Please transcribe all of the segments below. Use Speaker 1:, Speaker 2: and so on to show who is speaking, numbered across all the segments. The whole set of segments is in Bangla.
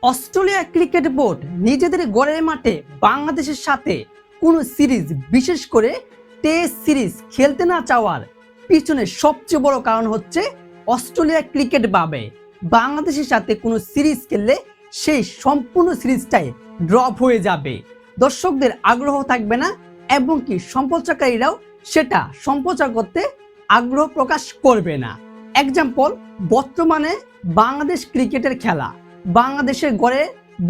Speaker 1: অস্ট্রেলিয়া ক্রিকেট বোর্ড নিজেদের ঘরের মাঠে বাংলাদেশের সাথে কোনো সিরিজ, বিশেষ করে টেস্ট সিরিজ খেলতে না চাওয়ার পিছনে সবচেয়ে বড় কারণ হচ্ছে অস্ট্রেলিয়া ক্রিকেট ভাবে বাংলাদেশের সাথে কোনো সিরিজ খেললে সেই সম্পূর্ণ সিরিজটাই ড্রপ হয়ে যাবে, দর্শকদের আগ্রহ থাকবে না এবং কি সম্প্রচারকারীরাও সেটা সম্প্রচার করতে আগ্রহ প্রকাশ করবে না। এক্সাম্পল, বর্তমানে বাংলাদেশ ক্রিকেটের খেলা বাংলাদেশের ঘরে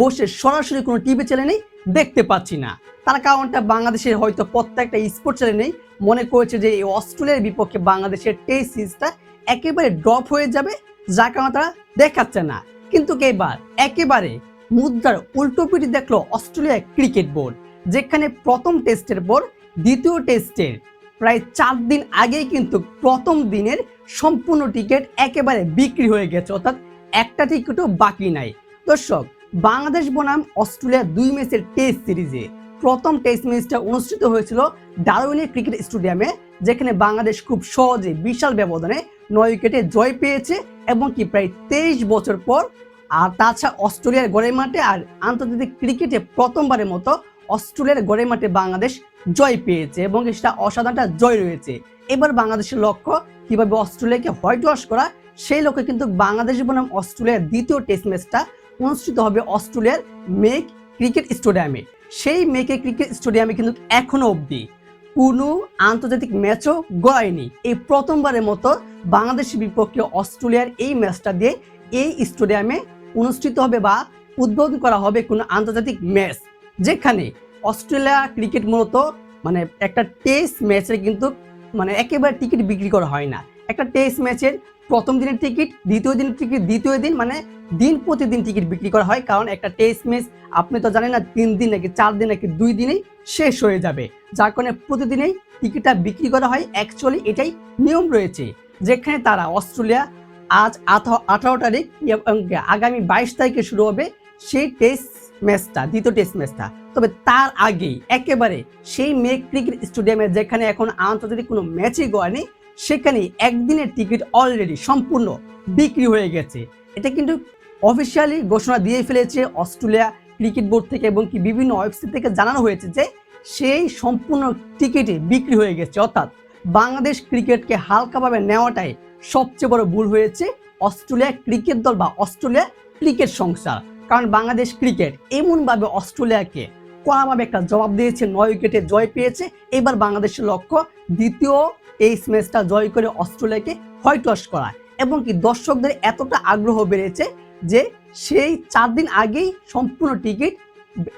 Speaker 1: বসে সরাসরি কোনো টিভি চ্যানেলেই দেখতে পাচ্ছি না। তার কারণটা বাংলাদেশের হয়তো প্রত্যেকটা স্পোর্ট চ্যানেলেই মনে করেছে যে এই অস্ট্রেলিয়ার বিপক্ষে বাংলাদেশের টেস্ট সিরিজটা একেবারে ড্রপ হয়ে যাবে, যার কারণে তারা দেখাচ্ছে না। কিন্তু এবার একেবারে মুদ্রার উল্টো পিঠে দেখলো অস্ট্রেলিয়া ক্রিকেট বোর্ড, যেখানে প্রথম টেস্টের পর দ্বিতীয় টেস্টের প্রায় 4 দিন আগেই কিন্তু প্রথম দিনের সম্পূর্ণ টিকিট একেবারে বিক্রি হয়ে গেছে, অর্থাৎ একটা টিকিটও বাকি নাই। দর্শক, বাংলাদেশ বনাম অস্ট্রেলিয়া 2 ম্যাচের টেস্ট সিরিজে প্রথম টেস্ট ম্যাচটা অনুষ্ঠিত হয়েছিল ডারউইনের ক্রিকেট স্টেডিয়ামে, যেখানে বাংলাদেশ খুব সহজে বিশাল ব্যবধানে 9 উইকেটে জয় পেয়েছে এবং কি প্রায় 23 বছর পর। আর তাছাড়া অস্ট্রেলিয়ার ঘরের মাঠে আর আন্তর্জাতিক ক্রিকেটে প্রথমবারের মতো অস্ট্রেলিয়ার ঘরের মাঠে বাংলাদেশ জয় পেয়েছে এবং সেটা অসাধারণটা জয় রয়েছে। এবার বাংলাদেশের লক্ষ্য কিভাবে অস্ট্রেলিয়াকে হোয়াইট ওয়াশ করা, সেই লক্ষ্যে কিন্তু বাংলাদেশ বনাম অস্ট্রেলিয়ার দ্বিতীয় টেস্ট ম্যাচটা অনুষ্ঠিত হবে অস্ট্রেলিয়ার মেক ক্রিকেট স্টেডিয়ামে। সেই মেকে ক্রিকেট স্টেডিয়ামে কিন্তু এখনো অবধি কোনো আন্তর্জাতিক ম্যাচও গড়ায়নি। এই প্রথমবারের মতো বাংলাদেশের বিপক্ষে অস্ট্রেলিয়ার এই ম্যাচটা দিয়ে এই স্টেডিয়ামে অনুষ্ঠিত হবে বা উদ্বোধন করা হবে কোনো আন্তর্জাতিক ম্যাচ, যেখানে অস্ট্রেলিয়া ক্রিকেট মূলত মানে একটা টেস্ট ম্যাচের কিন্তু মানে একেবারে টিকিট বিক্রি করা হয় না। একটা টেস্ট ম্যাচের প্রথম দিনের টিকিট, দ্বিতীয় দিনের টিকিট, দ্বিতীয় দিন মানে দিন প্রতিদিন টিকিট বিক্রি করা হয়, কারণ একটা টেস্ট ম্যাচ আপনি তো জানেন না 3 দিন নাকি 4 দিন নাকি 2 দিনেই শেষ হয়ে যাবে, যার কারণে প্রতিদিনেই টিকিটটা বিক্রি করা হয়। অ্যাকচুয়ালি এটাই নিয়ম রয়েছে, যেখানে তারা অস্ট্রেলিয়া আজ 18 তারিখ এবং আগামী 22 তারিখে শুরু হবে সেই টেস্ট ম্যাচটা, দ্বিতীয় টেস্ট ম্যাচটা। তবে তার আগেই একেবারে সেই মেক ক্রিকেট স্টেডিয়ামে, যেখানে এখন আন্তর্জাতিক কোনো ম্যাচই গড়ায়নি, সেখানে একদিনের টিকিট অলরেডি সম্পূর্ণ বিক্রি হয়ে গেছে। এটা কিন্তু অফিসিয়ালি ঘোষণা দিয়ে ফেলেছে অস্ট্রেলিয়া ক্রিকেট বোর্ড থেকে এবং কি বিভিন্ন ওয়েবসাইট থেকে জানানো হয়েছে যে সেই সম্পূর্ণ টিকিটই বিক্রি হয়ে গেছে। অর্থাৎ বাংলাদেশ ক্রিকেটকে হালকাভাবে নেওয়াটাই সবচেয়ে বড় ভুল হয়েছে অস্ট্রেলিয়া ক্রিকেট দল বা অস্ট্রেলিয়া ক্রিকেট সংস্থা। কারণ বাংলাদেশ ক্রিকেট এমনভাবে অস্ট্রেলিয়াকে কড়াভাবে একটা জবাব দিয়েছে, 9 উইকেটে জয় পেয়েছে। এবার বাংলাদেশের লক্ষ্য দ্বিতীয় এই ম্যাচটা জয় করে অস্ট্রেলিয়াকে হোয়াইট ওয়াশ করা এবং কি দর্শকদের এতটা আগ্রহ বেড়েছে যে সেই 4 দিন আগেই সম্পূর্ণ টিকিট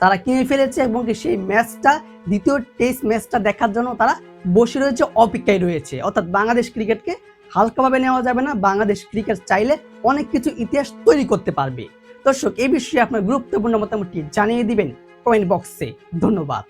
Speaker 1: তারা কিনে ফেলেছে এবং কি সেই ম্যাচটা, দ্বিতীয় টেস্ট ম্যাচটা দেখার জন্য তারা বসে রয়েছে, অপেক্ষায় রয়েছে। অর্থাৎ বাংলাদেশ ক্রিকেটকে হালকাভাবে নেওয়া যাবে না, বাংলাদেশ ক্রিকেট চাইলে অনেক কিছু ইতিহাস তৈরি করতে পারবে। দর্শক, এই বিষয়ে আপনার গুরুত্বপূর্ণ মতামতটি জানিয়ে দিবেন কমেন্ট বক্সে। ধন্যবাদ।